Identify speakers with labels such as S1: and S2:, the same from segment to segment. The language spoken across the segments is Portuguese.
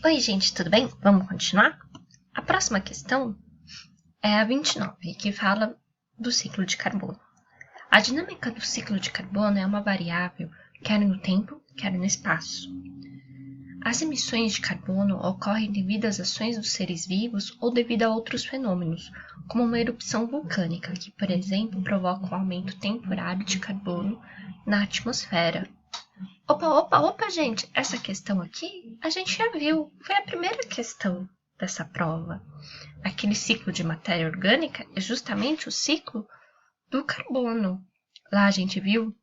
S1: Oi, gente, tudo bem? Vamos continuar? A próxima questão é a 29, que fala do ciclo de carbono. A dinâmica do ciclo de carbono é uma variável, quer no tempo, quer no espaço. As emissões de carbono ocorrem devido às ações dos seres vivos ou devido a outros fenômenos, como uma erupção vulcânica, que, por exemplo, provoca um aumento temporário de carbono na atmosfera. Opa, gente, essa questão aqui a gente já viu, foi a primeira questão dessa prova. Aquele ciclo de matéria orgânica é justamente o ciclo do carbono. Lá a gente viu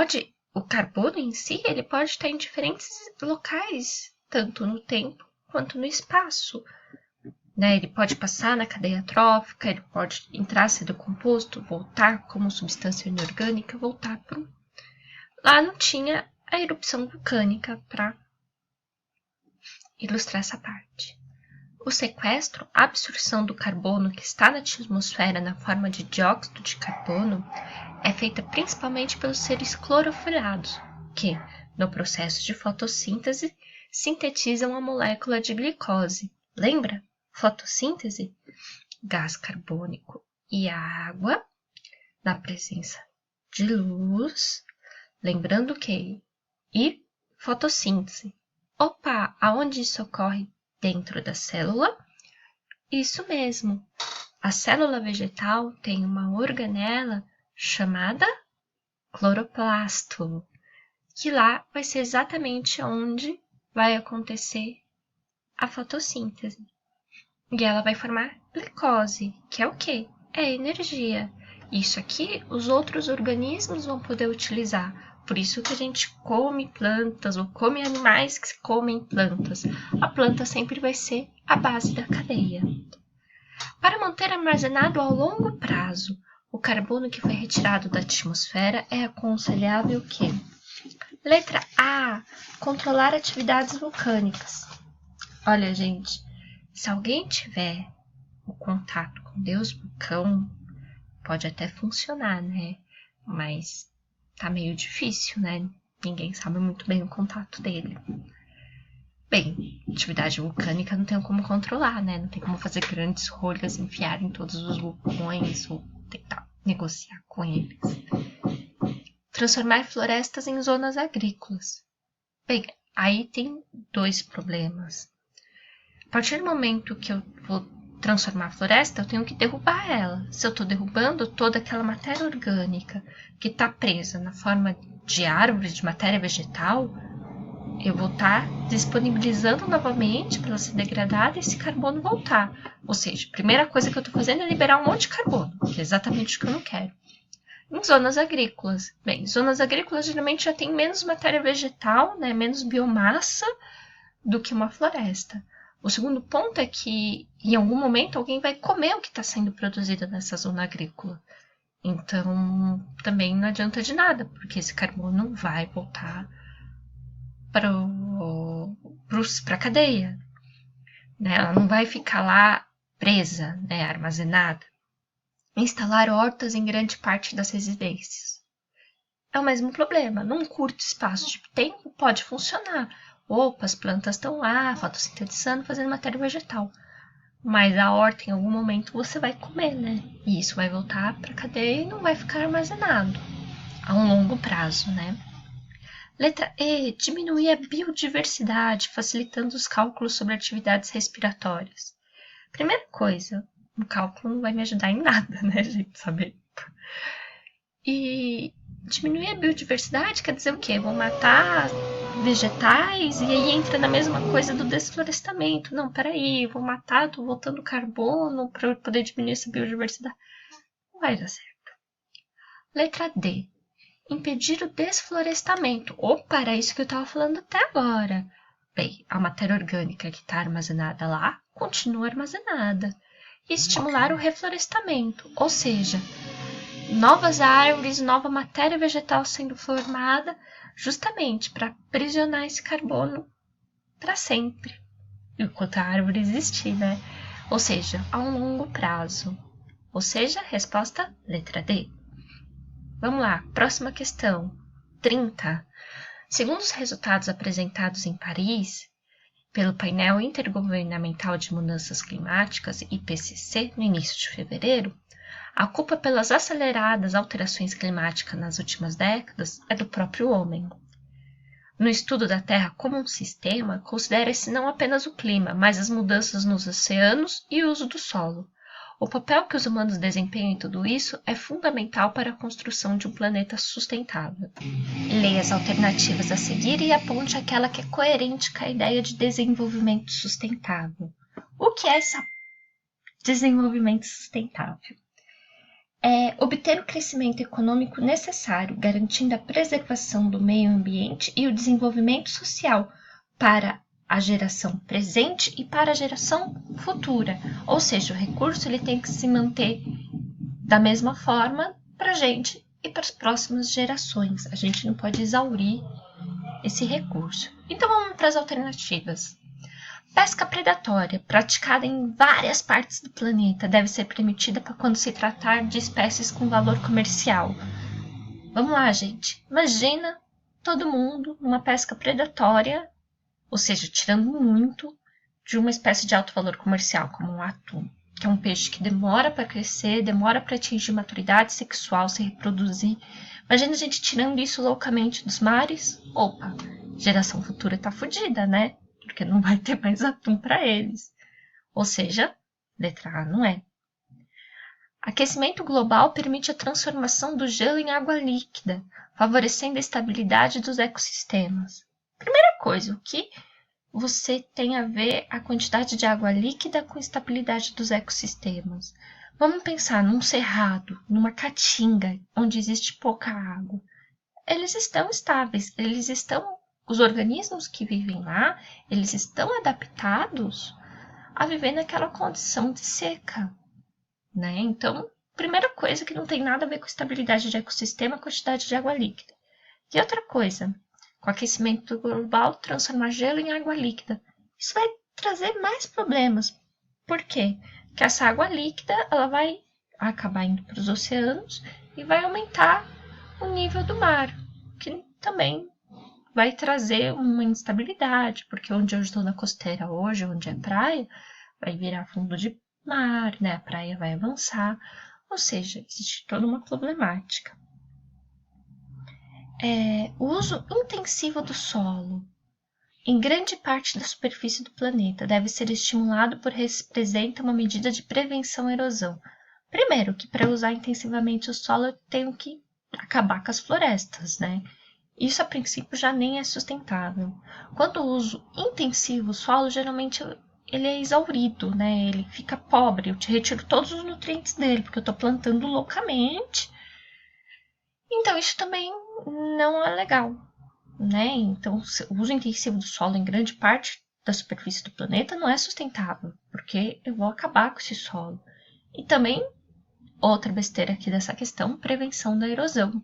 S1: que o carbono em si, ele pode estar em diferentes locais, tanto no tempo quanto no espaço. Ele pode passar na cadeia trófica, ele pode entrar, ser decomposto, voltar como substância inorgânica, voltar para o... Lá não tinha a erupção vulcânica para ilustrar essa parte. O sequestro, a absorção do carbono que está na atmosfera na forma de dióxido de carbono é feita principalmente pelos seres clorofilhados, que, no processo de fotossíntese, sintetizam a molécula de glicose. Lembra? Fotossíntese? Gás carbônico e água, na presença de luz. Lembrando que e fotossíntese. Opa, aonde isso ocorre? Dentro da célula? Isso mesmo. A célula vegetal tem uma organela chamada cloroplasto, que lá vai ser exatamente onde vai acontecer a fotossíntese. E ela vai formar glicose, que é o quê? É energia. Isso aqui os outros organismos vão poder utilizar. Por isso que a gente come plantas ou come animais que comem plantas. A planta sempre vai ser a base da cadeia. Para manter armazenado ao longo prazo, o carbono que foi retirado da atmosfera é aconselhável que... Letra A. Controlar atividades vulcânicas. Olha, gente, se alguém tiver o contato com Deus vulcão, pode até funcionar, né? Mas tá meio difícil, né? Ninguém sabe muito bem o contato dele. Bem, atividade vulcânica não tem como controlar, né? Não tem como fazer grandes rolhas, enfiar em todos os vulcões ou tentar negociar com eles. Transformar florestas em zonas agrícolas. Bem, aí tem dois problemas. A partir do momento que eu vou transformar a floresta, eu tenho que derrubar ela. Se eu estou derrubando toda aquela matéria orgânica que está presa na forma de árvore, de matéria vegetal, eu vou estar disponibilizando novamente para ela ser degradada e esse carbono voltar. Ou seja, a primeira coisa que eu estou fazendo é liberar um monte de carbono, que é exatamente o que eu não quero. Em zonas agrícolas. Bem, zonas agrícolas geralmente já tem menos matéria vegetal, né, menos biomassa do que uma floresta. O segundo ponto é que, em algum momento, alguém vai comer o que está sendo produzido nessa zona agrícola. Então, também não adianta de nada, porque esse carbono vai voltar para a cadeia. Né? Ela não vai ficar lá presa, né, armazenada. Instalar hortas em grande parte das residências. É o mesmo problema. Num curto espaço de tempo pode funcionar. Opa, as plantas estão lá, fotossintetizando, fazendo matéria vegetal. Mas a horta, em algum momento, você vai comer, né? E isso vai voltar para a cadeia e não vai ficar armazenado a um longo prazo, né? Letra E. Diminuir a biodiversidade, facilitando os cálculos sobre atividades respiratórias. Primeira coisa, o cálculo não vai me ajudar em nada, né, gente? Saber. E diminuir a biodiversidade quer dizer o quê? Vão matar vegetais e aí entra na mesma coisa do desflorestamento. Não, peraí, vou matar, tô botando carbono para poder diminuir essa biodiversidade. Não vai dar certo. Letra D. Impedir o desflorestamento. Opa, era isso que eu estava falando até agora. Bem, a matéria orgânica que está armazenada lá continua armazenada. E estimular o reflorestamento, ou seja, novas árvores, nova matéria vegetal sendo formada, justamente para aprisionar esse carbono para sempre, enquanto a árvore existir, né? Ou seja, a um longo prazo. Ou seja, resposta letra D. Vamos lá, próxima questão. 30. Segundo os resultados apresentados em Paris, pelo Painel Intergovernamental de Mudanças Climáticas, IPCC, no início de fevereiro, a culpa pelas aceleradas alterações climáticas nas últimas décadas é do próprio homem. No estudo da Terra como um sistema, considera-se não apenas o clima, mas as mudanças nos oceanos e o uso do solo. O papel que os humanos desempenham em tudo isso é fundamental para a construção de um planeta sustentável. Leia as alternativas a seguir e aponte aquela que é coerente com a ideia de desenvolvimento sustentável. O que é esse desenvolvimento sustentável? É obter o crescimento econômico necessário, garantindo a preservação do meio ambiente e o desenvolvimento social para a geração presente e para a geração futura. Ou seja, o recurso ele tem que se manter da mesma forma para a gente e para as próximas gerações. A gente não pode exaurir esse recurso. Então vamos para as alternativas. Pesca predatória, praticada em várias partes do planeta, deve ser permitida quando se tratar de espécies com valor comercial. Vamos lá, gente. Imagina todo mundo numa pesca predatória, ou seja, tirando muito de uma espécie de alto valor comercial, como um atum, que é um peixe que demora para crescer, demora para atingir maturidade sexual, se reproduzir. Imagina a gente tirando isso loucamente dos mares. Opa, geração futura tá fodida, né? Porque não vai ter mais atum para eles. Ou seja, letra A não é. Aquecimento global permite a transformação do gelo em água líquida, favorecendo a estabilidade dos ecossistemas. Primeira coisa, o que você tem a ver a quantidade de água líquida com a estabilidade dos ecossistemas? Vamos pensar num cerrado, numa caatinga, onde existe pouca água. Eles estão estáveis, os organismos que vivem lá, eles estão adaptados a viver naquela condição de seca, né? Então, primeira coisa que não tem nada a ver com estabilidade de ecossistema, a quantidade de água líquida. E outra coisa, com o aquecimento global, transformar gelo em água líquida. Isso vai trazer mais problemas. Por quê? Porque essa água líquida ela vai acabar indo para os oceanos e vai aumentar o nível do mar, que também vai trazer uma instabilidade, porque onde eu estou na costeira hoje, onde é praia, vai virar fundo de mar, né? A praia vai avançar, ou seja, existe toda uma problemática. O uso intensivo do solo em grande parte da superfície do planeta deve ser estimulado por representa uma medida de prevenção à erosão. Primeiro, que para usar intensivamente o solo eu tenho que acabar com as florestas, né? Isso a princípio já nem é sustentável. Quando eu uso intensivo o solo, geralmente ele é exaurido, né? Ele fica pobre, eu te retiro todos os nutrientes dele, porque eu estou plantando loucamente. Então isso também não é legal, né? Então o uso intensivo do solo em grande parte da superfície do planeta não é sustentável, porque eu vou acabar com esse solo. E também, outra besteira aqui dessa questão, prevenção da erosão,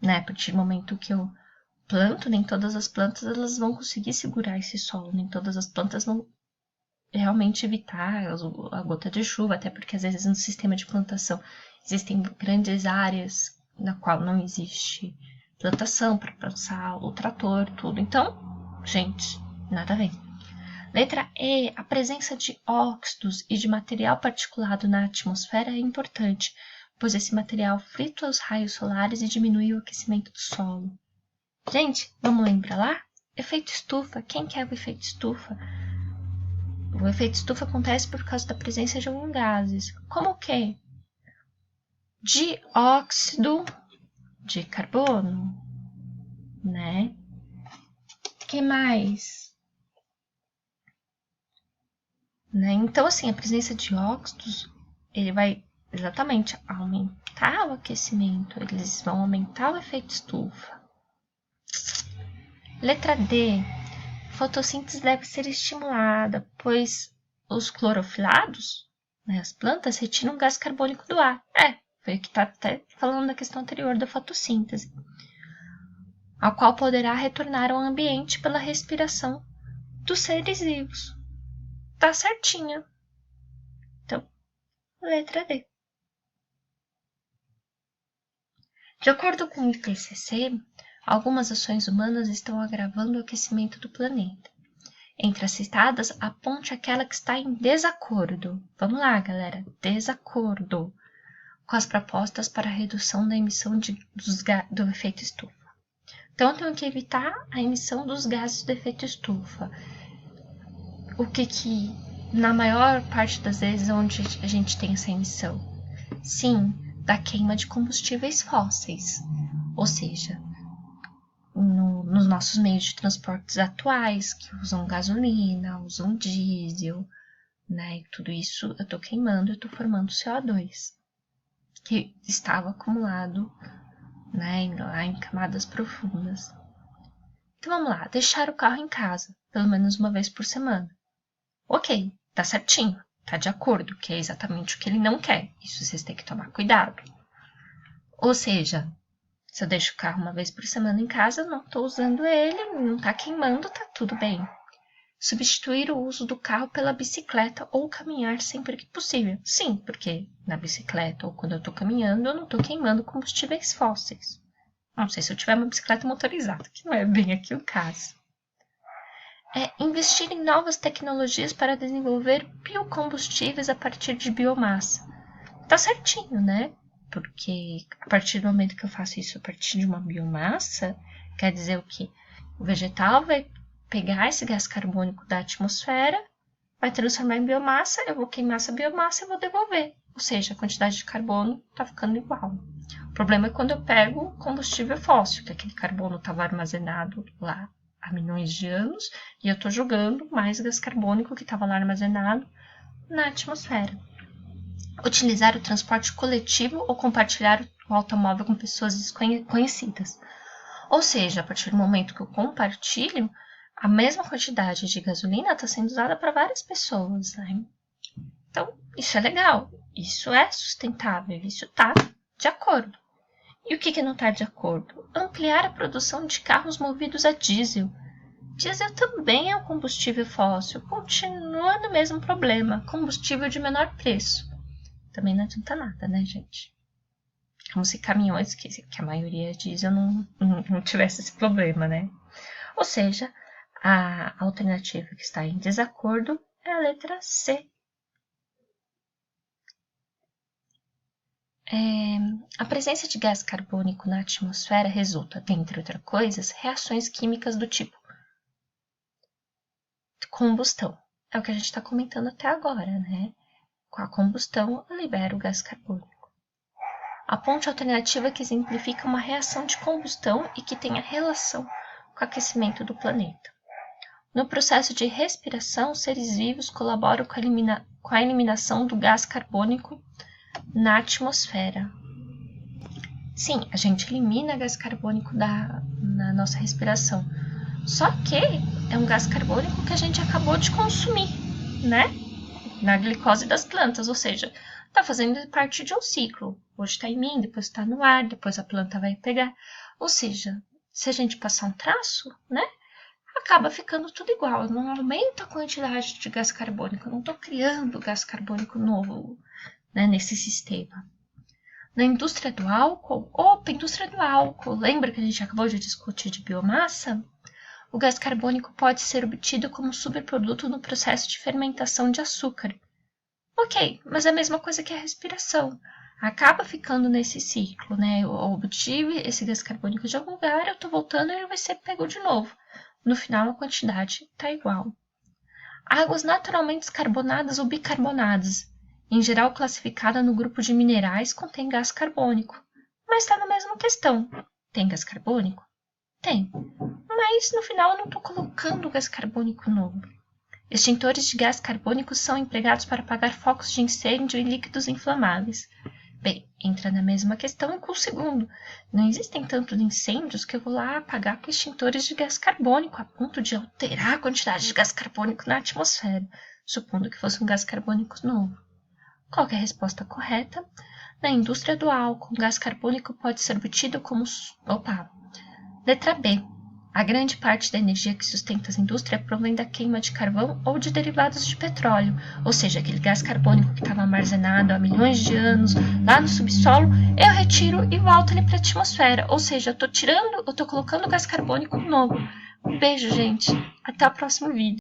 S1: né? A partir do momento que eu planto, nem todas as plantas elas vão conseguir segurar esse solo, nem todas as plantas vão realmente evitar a gota de chuva, até porque às vezes no sistema de plantação existem grandes áreas na qual não existe plantação para passar o trator, tudo. Então, gente, nada a ver. Letra E, a presença de óxidos e de material particulado na atmosfera é importante, pois esse material filtra os raios solares e diminui o aquecimento do solo. Gente, vamos lembrar lá? Efeito estufa. Quem quer o efeito estufa? O efeito estufa acontece por causa da presença de alguns gases. Como o quê? Dióxido de carbono, né? Que mais? Né? Então, assim, a presença de óxidos, ele vai exatamente aumentar o aquecimento, eles vão aumentar o efeito estufa. Letra D. Fotossíntese deve ser estimulada, pois os clorofilados, né, as plantas, retiram gás carbônico do ar. Foi o que está até falando da questão anterior da fotossíntese, a qual poderá retornar ao ambiente pela respiração dos seres vivos. Tá certinho. Então, letra D. De acordo com o IPCC, algumas ações humanas estão agravando o aquecimento do planeta. Entre as citadas, aponte aquela que está em desacordo. Vamos lá, galera. Desacordo com as propostas para a redução da emissão do efeito estufa. Então, eu tenho que evitar a emissão dos gases do efeito estufa. O que na maior parte das vezes, onde a gente tem essa emissão? Sim, da queima de combustíveis fósseis. Ou seja, nos nossos meios de transportes atuais, que usam gasolina, usam diesel, né? E tudo isso eu estou queimando, eu estou formando CO2, que estava acumulado, né, lá em camadas profundas. Então vamos lá, deixar o carro em casa, pelo menos uma vez por semana. Ok, tá certinho, tá de acordo, que é exatamente o que ele não quer. Isso vocês têm que tomar cuidado. Ou seja, se eu deixo o carro uma vez por semana em casa, eu não estou usando ele, não está queimando, tá tudo bem. Substituir o uso do carro pela bicicleta ou caminhar sempre que possível. Sim, porque na bicicleta ou quando eu estou caminhando, eu não estou queimando combustíveis fósseis. Não sei se eu tiver uma bicicleta motorizada, que não é bem aqui o caso. Investir em novas tecnologias para desenvolver biocombustíveis a partir de biomassa. Tá certinho, né? Porque a partir do momento que eu faço isso a partir de uma biomassa, quer dizer o quê? O vegetal vai pegar esse gás carbônico da atmosfera, vai transformar em biomassa, eu vou queimar essa biomassa e vou devolver. Ou seja, a quantidade de carbono está ficando igual. O problema é quando eu pego combustível fóssil, que aquele carbono estava armazenado lá há milhões de anos, e eu estou jogando mais gás carbônico que estava lá armazenado na atmosfera. Utilizar o transporte coletivo ou compartilhar o automóvel com pessoas desconhecidas. Ou seja, a partir do momento que eu compartilho, a mesma quantidade de gasolina está sendo usada para várias pessoas, né? Então, isso é legal, isso é sustentável, isso está de acordo. E o que não está de acordo? Ampliar a produção de carros movidos a diesel. Diesel também é um combustível fóssil, continua no mesmo problema, combustível de menor preço. Também não adianta nada, né, gente? Como se caminhões, que a maioria é diesel, não tivesse esse problema, né? Ou seja, a alternativa que está em desacordo é a letra C. A presença de gás carbônico na atmosfera resulta, dentre outras coisas, reações químicas do tipo combustão. É o que a gente está comentando até agora, né? Com a combustão, eu libero o gás carbônico. Aponte a alternativa que exemplifica uma reação de combustão e que tenha relação com o aquecimento do planeta. No processo de respiração, seres vivos colaboram com a eliminação do gás carbônico na atmosfera. Sim, a gente elimina gás carbônico na nossa respiração. Só que é um gás carbônico que a gente acabou de consumir, né? Na glicose das plantas, ou seja, está fazendo parte de um ciclo. Hoje está em mim, depois está no ar, depois a planta vai pegar. Ou seja, se a gente passar um traço, né? Acaba ficando tudo igual. Eu não aumento a quantidade de gás carbônico, eu não estou criando gás carbônico novo, né, nesse sistema. Na indústria do álcool, lembra que a gente acabou de discutir de biomassa? O gás carbônico pode ser obtido como subproduto no processo de fermentação de açúcar. Ok, mas é a mesma coisa que a respiração. Acaba ficando nesse ciclo, né? Eu obtive esse gás carbônico de algum lugar, eu estou voltando e ele vai ser pego de novo. No final, a quantidade está igual. Águas naturalmente descarbonadas ou bicarbonadas, em geral classificada no grupo de minerais, contém gás carbônico. Mas está na mesma questão. Tem gás carbônico? Tem. Mas no final eu não estou colocando gás carbônico novo. Extintores de gás carbônico são empregados para apagar focos de incêndio e líquidos inflamáveis. Bem, entra na mesma questão com o segundo. Não existem tantos incêndios que eu vou lá apagar com extintores de gás carbônico a ponto de alterar a quantidade de gás carbônico na atmosfera, supondo que fosse um gás carbônico novo. Qual é a resposta correta? Na indústria do álcool, o gás carbônico pode ser obtido como... Letra B. A grande parte da energia que sustenta as indústrias provém da queima de carvão ou de derivados de petróleo, ou seja, aquele gás carbônico que estava armazenado há milhões de anos lá no subsolo, eu retiro e volto ele para a atmosfera, ou seja, eu estou colocando gás carbônico novo. Um beijo, gente. Até o próximo vídeo.